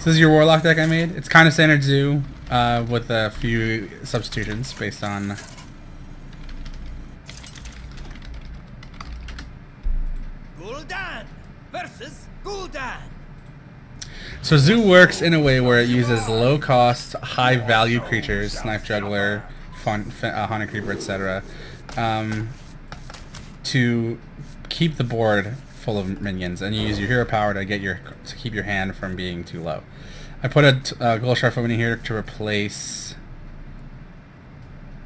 So this is your Warlock deck I made. It's kind of standard Zoo with a few substitutions based on... Gul'dan versus Gul'dan. So Zoo works in a way where it uses low-cost, high-value creatures, Knife Juggler, Haunted Creeper, etc., to keep the board full of minions, and you use your hero power to keep your hand from being too low. I put a Gold Sharp in here to replace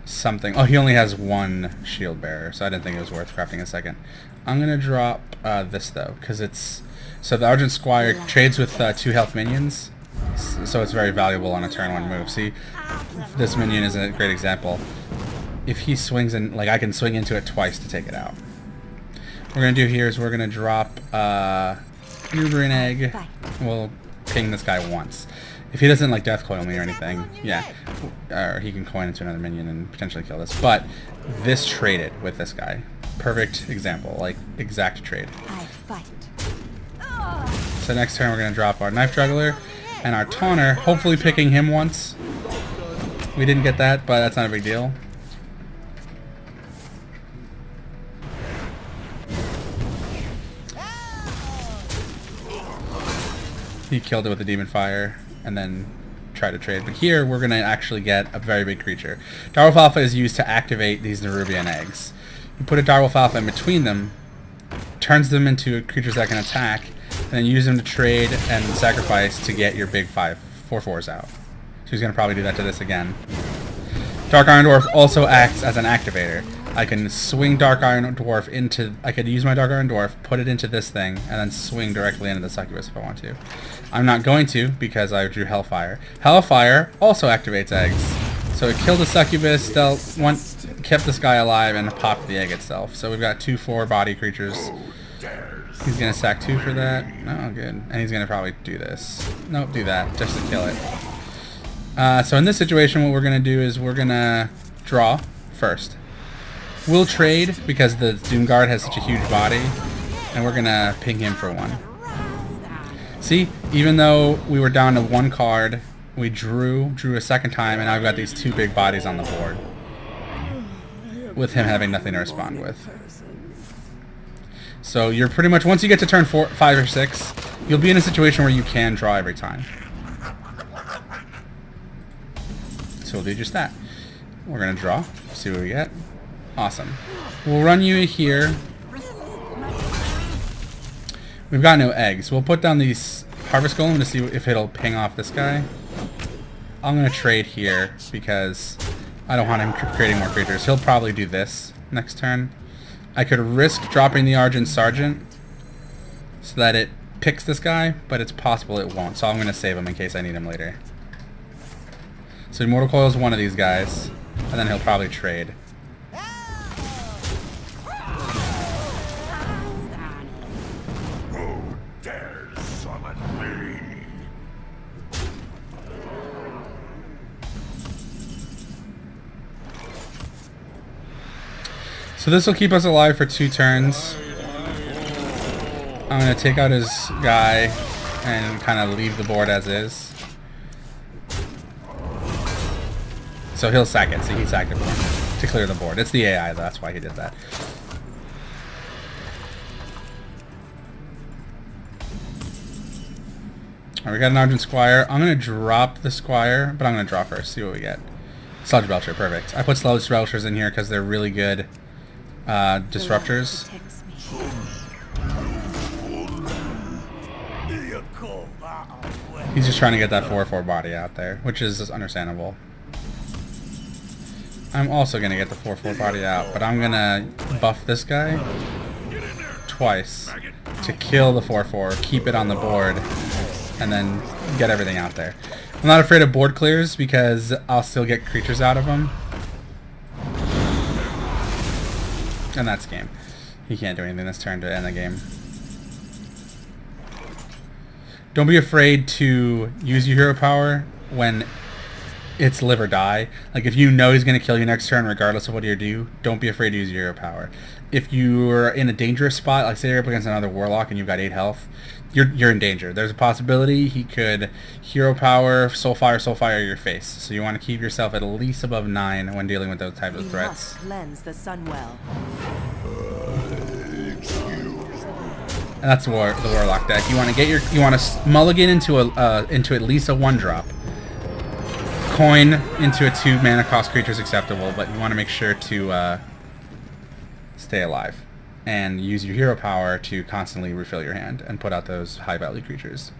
something. Oh, he only has one Shield Bearer, so I didn't think it was worth crafting a second. I'm gonna drop this though, because it's so the Argent Squire trades with 2 health minions, so it's very valuable on a turn 1 move. See, this minion is a great example. If he swings in, like I can swing into it twice to take it out. What we're gonna do here is we're gonna drop Nubrian Egg. We'll ping this guy once. If he doesn't like death coil me or anything, yeah, or he can coin into another minion and potentially kill this. But this traded with this guy. Perfect example, like exact trade. So next turn we're gonna drop our Knife Juggler and our Taunter, hopefully picking him once. We didn't get that, but that's not a big deal. He killed it with the Demon Fire and then try to trade. But here we're going to actually get a very big creature. Direwolf Alpha is used to activate these Nerubian eggs. You put a Direwolf Alpha in between them, turns them into creatures that can attack, and then use them to trade and sacrifice to get your big 4/4s out. So he's going to probably do that to this again. Dark Iron Dwarf also acts as an activator. I can swing Dark Iron Dwarf into... I could use my Dark Iron Dwarf, put it into this thing, and then swing directly into the Succubus if I want to. I'm not going to because I drew Hellfire. Hellfire also activates eggs. So it killed the Succubus, kept this guy alive, and popped the egg itself. So we've got 2 4-body creatures. He's going to sack 2 for that. Oh, good. And he's going to probably do this. Nope, do that, just to kill it. So in this situation, what we're going to do is we're going to draw first. We'll trade because the Doomguard has such a huge body, and we're going to ping him for 1. See, even though we were down to 1 card, we drew a second time, and I've got these 2 big bodies on the board, with him having nothing to respond with. So you're pretty much, once you get to turn 4, 5, or 6, you'll be in a situation where you can draw every time. So we'll do just that. We're going to draw, see what we get. Awesome. We'll run you here. We've got no eggs. We'll put down these Harvest Golem to see if it'll ping off this guy. I'm going to trade here because I don't want him creating more creatures. He'll probably do this next turn. I could risk dropping the Argent Sergeant so that it picks this guy, but it's possible it won't. So I'm going to save him in case I need him later. So Immortal Coil is one of these guys, and then he'll probably trade. So this will keep us alive for 2 turns. I'm going to take out his guy and kind of leave the board as is. So he'll sack it. See, he sacked it for me to clear the board. It's the AI, though. That's why he did that. Alright, we got an Argent Squire. I'm going to drop the Squire, but I'm going to draw first. See what we get. Sludge Belcher, perfect. I put Sludge Belchers in here because they're really good disruptors. He's just trying to get that 4/4 body out there, which is understandable. I'm also going to get the 4/4 body out, but I'm going to buff this guy twice to kill the 4/4, keep it on the board, and then get everything out there. I'm not afraid of board clears because I'll still get creatures out of them. And that's game. He can't do anything this turn to end the game. Don't be afraid to use your hero power when it's live or die. Like, if you know he's going to kill you next turn, regardless of what you do, don't be afraid to use your hero power. If you're in a dangerous spot, like say you're up against another Warlock and you've got 8 health, you're in danger. There's a possibility he could hero power, soulfire your face. So you want to keep yourself at least above 9 when dealing with those types of threats. Cleanse the Sunwell. And that's the Warlock deck. You want to mulligan into at least a 1-drop. Coin into a 2 mana cost creature is acceptable, but you want to make sure to stay alive and use your hero power to constantly refill your hand and put out those high value creatures.